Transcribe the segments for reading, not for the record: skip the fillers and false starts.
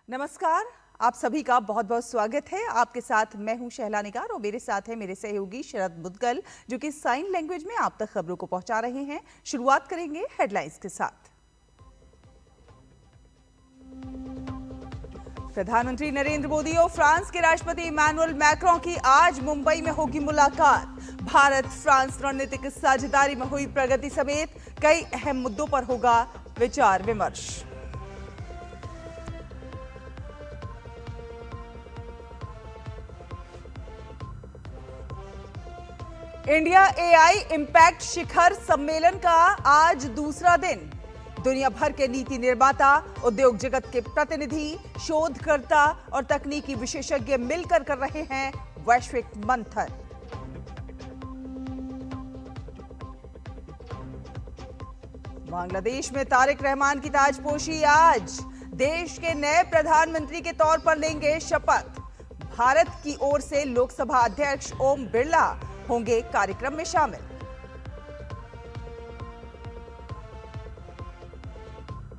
नमस्कार। आप सभी का बहुत बहुत स्वागत है। आपके साथ मैं हूं शहला निगार और मेरे साथ है मेरे सहयोगी शरद मुदगल, जो कि साइन लैंग्वेज में आप तक खबरों को पहुंचा रहे हैं। शुरुआत करेंगे हेडलाइंस के साथ। प्रधानमंत्री नरेंद्र मोदी और फ्रांस के राष्ट्रपति इमैनुअल मैक्रों की आज मुंबई में होगी मुलाकात। भारत फ्रांस रणनीतिक साझेदारी में हुई प्रगति समेत कई अहम मुद्दों पर होगा विचार विमर्श। इंडिया एआई इंपैक्ट शिखर सम्मेलन का आज दूसरा दिन। दुनिया भर के नीति निर्माता, उद्योग जगत के प्रतिनिधि, शोधकर्ता और तकनीकी विशेषज्ञ मिलकर कर रहे हैं वैश्विक मंथन। बांग्लादेश में तारिक रहमान की ताजपोशी आज। देश के नए प्रधानमंत्री के तौर पर लेंगे शपथ। भारत की ओर से लोकसभा अध्यक्ष ओम बिरला होंगे कार्यक्रम में शामिल।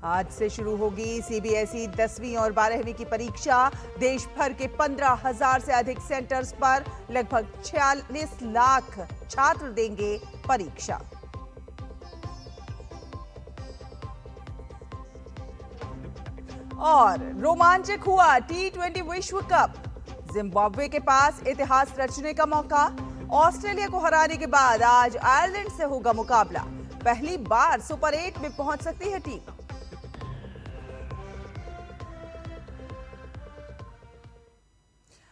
आज से शुरू होगी सीबीएसई 10वीं और 12वीं की परीक्षा। देश भर के 15,000 से अधिक सेंटर्स पर लगभग 46 लाख छात्र देंगे परीक्षा। और रोमांचक हुआ T20 विश्व कप। जिम्बाब्वे के पास इतिहास रचने का मौका। ऑस्ट्रेलिया को हराने के बाद आज आयरलैंड से होगा मुकाबला। पहली बार सुपर 8 में पहुंच सकती है टीम।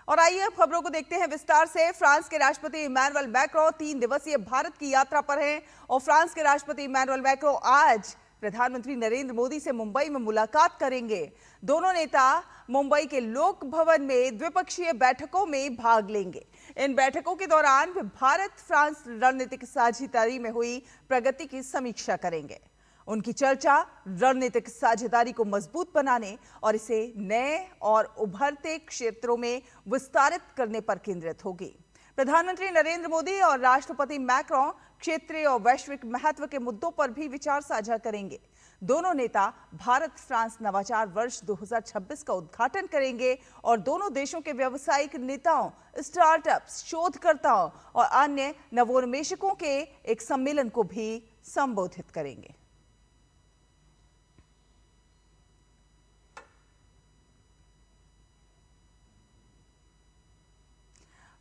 और आइए अब खबरों को देखते हैं विस्तार से। फ्रांस के राष्ट्रपति इमैनुअल मैक्रों 3 दिवसीय भारत की यात्रा पर हैं और फ्रांस के राष्ट्रपति इमैनुअल मैक्रों आज प्रधानमंत्री नरेंद्र मोदी से मुंबई में मुलाकात करेंगे। दोनों नेता मुंबई के लोक भवन में द्विपक्षीय बैठकों में भाग लेंगे। इन बैठकों के दौरान वे भारत फ्रांस रणनीतिक साझेदारी में हुई प्रगति की समीक्षा करेंगे। उनकी चर्चा रणनीतिक साझेदारी को मजबूत बनाने और इसे नए और उभरते क्षेत्रों में विस्तारित करने पर केंद्रित होगी। प्रधानमंत्री नरेंद्र मोदी और राष्ट्रपति मैक्रों क्षेत्रीय और वैश्विक महत्व के मुद्दों पर भी विचार साझा करेंगे। दोनों नेता भारत फ्रांस नवाचार वर्ष 2026 का उद्घाटन करेंगे और दोनों देशों के व्यावसायिक नेताओं, स्टार्टअप्स, शोधकर्ताओं और अन्य नवोन्मेषकों के एक सम्मेलन को भी संबोधित करेंगे।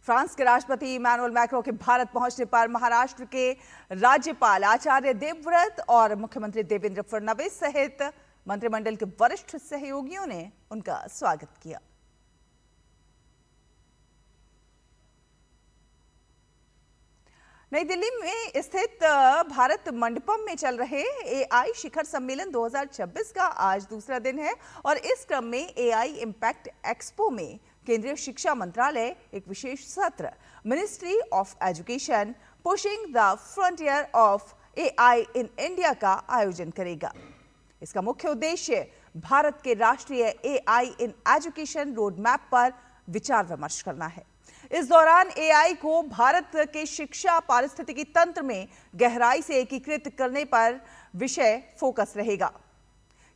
फ्रांस के राष्ट्रपति इमैनुअल मैक्रों के भारत पहुंचने पर महाराष्ट्र के राज्यपाल आचार्य देवव्रत और मुख्यमंत्री देवेंद्र फडणवीस सहित मंत्रिमंडल के वरिष्ठ सहयोगियों ने उनका स्वागत किया। नई दिल्ली में स्थित भारत मंडपम में चल रहे एआई शिखर सम्मेलन 2026 का आज दूसरा दिन है और इस क्रम में एआई इंपैक्ट एक्सपो में केंद्रीय शिक्षा मंत्रालय एक विशेष सत्र ministry of education pushing the frontier of AI in India का आयोजन करेगा। इसका मुख्य उद्देश्य भारत के राष्ट्रीय AI in education road map पर विचार विमर्श करना है। इस दौरान एआई को भारत के शिक्षा पारिस्थितिकी तंत्र में गहराई से एकीकृत करने पर विषय फोकस रहेगा।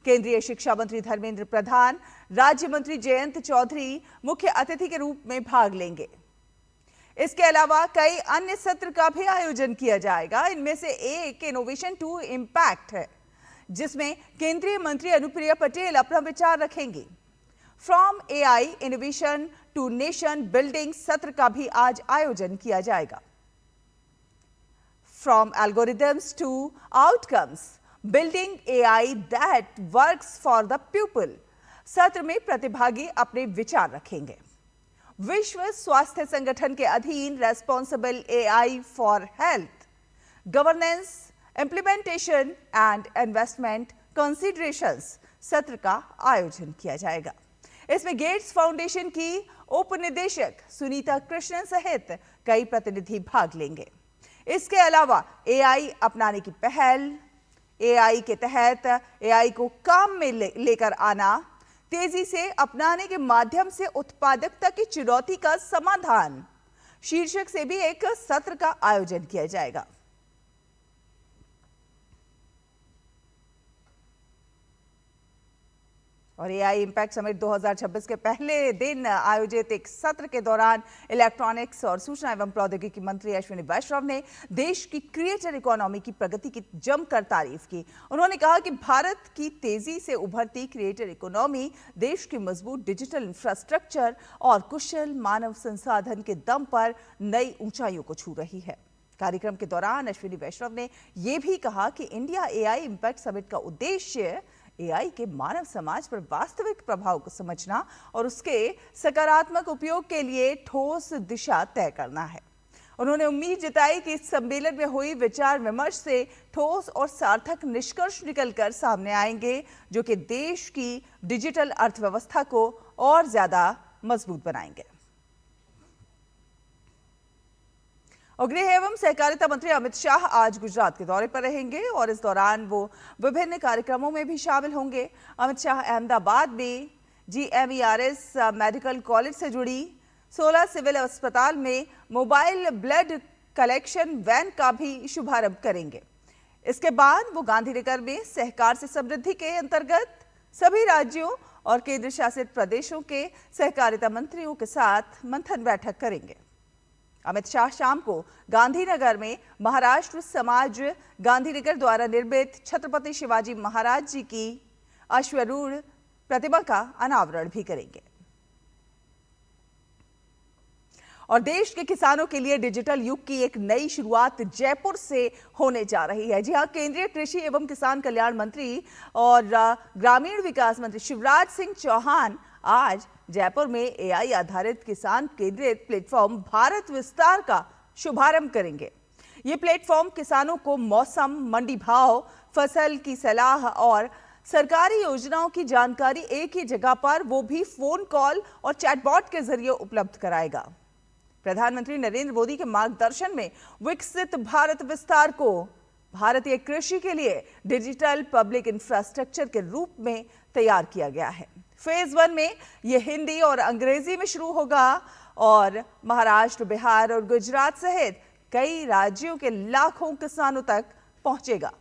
केंद्रीय शिक्षा मंत्री धर्मेंद्र प्रधान, राज्य मंत्री जयंत चौधरी मुख्य अतिथि के रूप में भाग लेंगे। इसके अलावा कई अन्य सत्र का भी आयोजन किया जाएगा। इनमें से एक इनोवेशन टू इंपैक्ट है, जिसमें केंद्रीय मंत्री अनुप्रिया पटेल अपना विचार रखेंगी। From AI innovation to nation building सत्र का भी आज आयोजन किया जाएगा। From algorithms to outcomes building AI that works for the people सत्र में प्रतिभागी अपने विचार रखेंगे। विश्व स्वास्थ्य संगठन के अधीन responsible AI for health governance implementation and investment considerations सत्र का आयोजन किया जाएगा। इसमें गेट्स फाउंडेशन की उपनिदेशक सुनीता कृष्णन सहित कई प्रतिनिधि भाग लेंगे। इसके अलावा एआई अपनाने की पहल, एआई के तहत एआई को काम में लेकर आना, तेजी से अपनाने के माध्यम से उत्पादकता की चुनौती का समाधान शीर्षक से भी एक सत्र का आयोजन किया जाएगा। और एआई इम्पैक्ट समिट 2026 के पहले दिन आयोजित एक सत्र के दौरान इलेक्ट्रॉनिक्स और सूचना एवं प्रौद्योगिकी मंत्री अश्विनी वैष्णव ने देश की क्रिएटर इकोनॉमी की प्रगति की जमकर तारीफ की। उन्होंने कहा कि भारत की तेजी से उभरती क्रिएटर इकोनॉमी देश की मजबूत डिजिटल इंफ्रास्ट्रक्चर और कुशल मानव संसाधन के दम पर नई ऊंचाइयों को छू रही है। कार्यक्रम के दौरान अश्विनी वैष्णव ने यह भी कहा कि इंडिया एआई इम्पैक्ट समिट का उद्देश्य एआई के मानव समाज पर वास्तविक प्रभाव को समझना और उसके सकारात्मक उपयोग के लिए ठोस दिशा तय करना है। उन्होंने उम्मीद जताई कि इस सम्मेलन में हुई विचार विमर्श से ठोस और सार्थक निष्कर्ष निकलकर सामने आएंगे, जो कि देश की डिजिटल अर्थव्यवस्था को और ज्यादा मजबूत बनाएंगे। और गृह एवं सहकारिता मंत्री अमित शाह आज गुजरात के दौरे पर रहेंगे और इस दौरान वो विभिन्न कार्यक्रमों में भी शामिल होंगे। अमित शाह अहमदाबाद में GMERS मेडिकल कॉलेज से जुड़ी 16 सिविल अस्पताल में मोबाइल ब्लड कलेक्शन वैन का भी शुभारंभ करेंगे। इसके बाद वो गांधीनगर में सहकार से समृद्धि के अंतर्गत सभी राज्यों और केंद्र शासित प्रदेशों के सहकारिता मंत्रियों के साथ मंथन बैठक करेंगे। अमित शाह शाम को गांधीनगर में महाराष्ट्र समाज गांधीनगर द्वारा निर्मित छत्रपति शिवाजी महाराज जी की अश्वारूढ़ प्रतिमा का अनावरण भी करेंगे। और देश के किसानों के लिए डिजिटल युग की एक नई शुरुआत जयपुर से होने जा रही है। जी हां, केंद्रीय कृषि एवं किसान कल्याण मंत्री और ग्रामीण विकास मंत्री शिवराज सिंह चौहान आज जयपुर में एआई आधारित किसान केंद्रित प्लेटफॉर्म भारत विस्तार का शुभारंभ करेंगे। ये प्लेटफॉर्म किसानों को मौसम, मंडी भाव, फसल की सलाह और सरकारी योजनाओं की जानकारी एक ही जगह पर, वो भी फोन कॉल और चैटबॉट के जरिए उपलब्ध कराएगा। प्रधानमंत्री नरेंद्र मोदी के मार्गदर्शन में विकसित भारत विस्तार को भारतीय कृषि के लिए डिजिटल पब्लिक इंफ्रास्ट्रक्चर के रूप में तैयार किया गया है। फेज 1 में यह हिंदी और अंग्रेजी में शुरू होगा और महाराष्ट्र, बिहार और गुजरात सहित कई राज्यों के लाखों किसानों तक पहुंचेगा।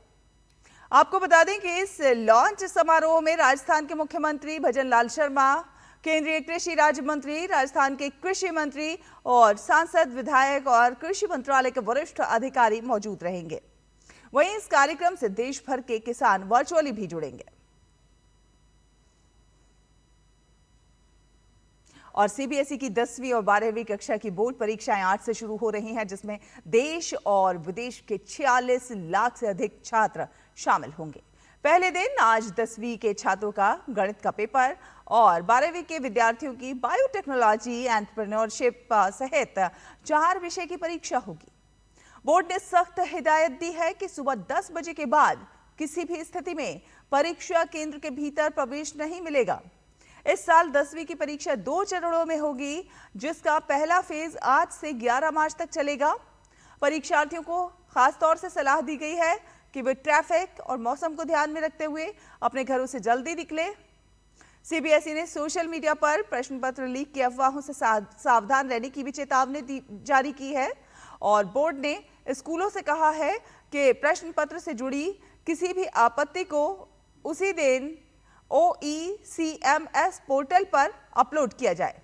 आपको बता दें कि इस लॉन्च समारोह में राजस्थान के मुख्यमंत्री भजन लाल शर्मा, केंद्रीय कृषि राज्य मंत्री, राजस्थान के कृषि मंत्री और सांसद, विधायक और कृषि मंत्रालय के वरिष्ठ अधिकारी मौजूद रहेंगे। वहीं इस कार्यक्रम से देश भर के किसान वर्चुअली भी जुड़ेंगे। और सीबीएसई की 10वीं और 12वीं कक्षा की बोर्ड परीक्षाएं आज से शुरू हो रही हैं, जिसमें देश और विदेश के 46 लाख से अधिक छात्र शामिल होंगे। पहले दिन आज 10वीं के छात्रों का गणित का पेपर और 12वीं के विद्यार्थियों की बायोटेक्नोलॉजी, एंटरप्रेन्योरशिप सहित 4 विषय की परीक्षा होगी। बोर्ड ने सख्त हिदायत दी है कि सुबह 10 बजे के बाद किसी भी स्थिति में परीक्षा केंद्र के भीतर प्रवेश नहीं मिलेगा। इस साल 10वीं की परीक्षा 2 चरणों में होगी, जिसका पहला फेज आज से 11 मार्च तक चलेगा। परीक्षार्थियों को खास तौर से सलाह दी गई है कि वे ट्रैफिक और मौसम को ध्यान में रखते हुए अपने घरों से जल्दी निकले। सीबीएसई ने सोशल मीडिया पर प्रश्न पत्र लीक की अफवाहों से सावधान रहने की भी चेतावनी जारी की है और बोर्ड ने स्कूलों से कहा है कि प्रश्न पत्र से जुड़ी किसी भी आपत्ति को उसी दिन OECMS पोर्टल पर अपलोड किया जाए।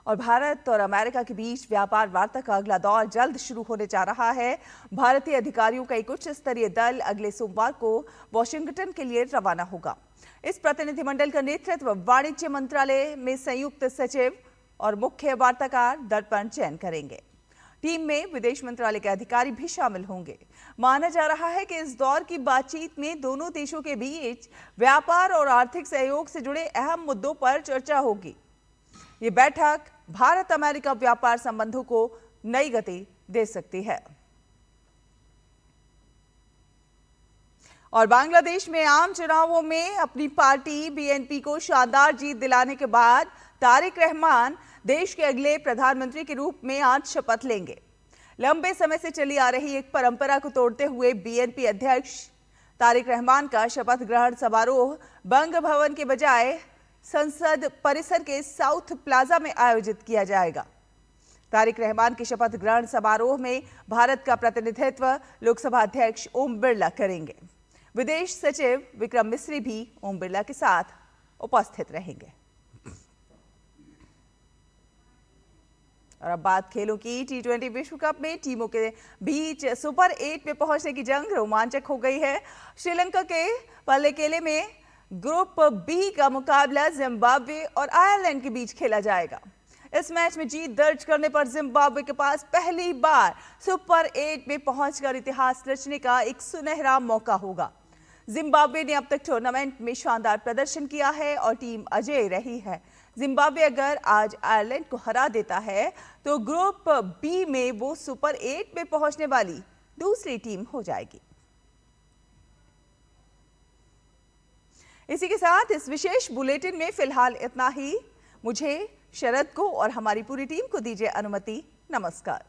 और भारत और अमेरिका के बीच व्यापार वार्ता का अगला दौर जल्द शुरू होने जा रहा है। भारतीय अधिकारियों का एक उच्च स्तरीय दल अगले सोमवार को वॉशिंगटन के लिए रवाना होगा। इस प्रतिनिधिमंडल का नेतृत्व वाणिज्य मंत्रालय में संयुक्त सचिव और मुख्य वार्ताकार दर्पण जैन करेंगे। टीम में विदेश मंत्रालय के अधिकारी भी शामिल होंगे। माना जा रहा है कि इस दौर की बातचीत में दोनों देशों के बीच व्यापार और आर्थिक सहयोग से जुड़े अहम मुद्दों पर चर्चा होगी। ये बैठक भारत अमेरिका व्यापार संबंधों को नई गति दे सकती है। और बांग्लादेश में आम चुनावों में अपनी पार्टी बीएनपी को शानदार जीत दिलाने के बाद तारिक रहमान देश के अगले प्रधानमंत्री के रूप में आज शपथ लेंगे। लंबे समय से चली आ रही एक परंपरा को तोड़ते हुए बीएनपी अध्यक्ष तारिक रहमान का शपथ ग्रहण समारोह बंग भवन के बजाय संसद परिसर के साउथ प्लाजा में आयोजित किया जाएगा। तारिक रहमान के शपथ ग्रहण समारोह में भारत का प्रतिनिधित्व लोकसभा अध्यक्ष ओम बिरला करेंगे। विदेश सचिव विक्रम मिस्री भी ओम बिरला के साथ उपस्थित रहेंगे। और अब बात खेलों की। T20 विश्व कप में टीमों के बीच सुपर 8 में पहुंचने की जंग रोमांचक हो गई है। श्रीलंका के पल्लेकेले में ग्रुप बी का मुकाबला जिम्बाब्वे और आयरलैंड के बीच खेला जाएगा। इस मैच में जीत दर्ज करने पर जिम्बाब्वे के पास पहली बार सुपर 8 में पहुंचकर इतिहास रचने का एक सुनहरा मौका होगा। जिम्बाब्वे ने अब तक टूर्नामेंट में शानदार प्रदर्शन किया है और टीम अजेय रही है। जिम्बाब्वे अगर आज आयरलैंड को हरा देता है तो ग्रुप बी में वो सुपर 8 में पहुंचने वाली दूसरी टीम हो जाएगी। इसी के साथ इस विशेष बुलेटिन में फिलहाल इतना ही। मुझे, शरद को और हमारी पूरी टीम को दीजिए अनुमति। नमस्कार।